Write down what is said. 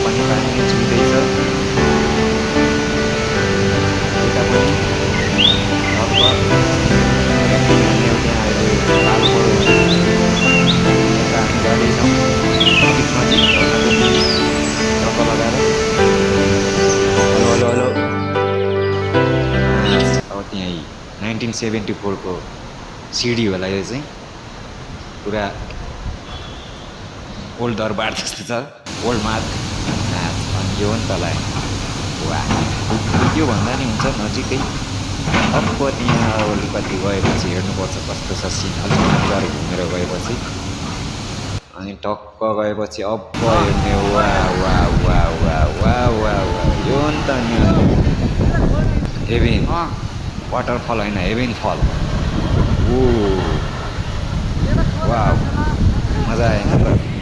पनि पानी नै छुइदैछ। यता पनि लगभग हामीले अहिले पाल पऱ्यो भने यता हामी जाँदैछौँ नजिक नजिक झर्नाको टक्क लगाएर। Hello hello hello. अब त्यहीँ 1974 को सिडी होला यो चाहिँ, पुरा ओल्ड दरबार जस्तो छ, ओल्ड मार्क। अनि यो हो नि तल वा त्यो भन्दा नि हुन्छ नजिकै। अब त्यहाँ अलिकति गएपछि हेर्नुपर्छ कस्तो छ सिन, अलिक माथि गएर घुमेर गएपछि अनि टक्क गएपछि अब हेर्ने। वा वा वा वा वा वा वा यो नि त नि हेभेन वाटरफल होइन, हेभेन फल। ओ वा मजा आएन त।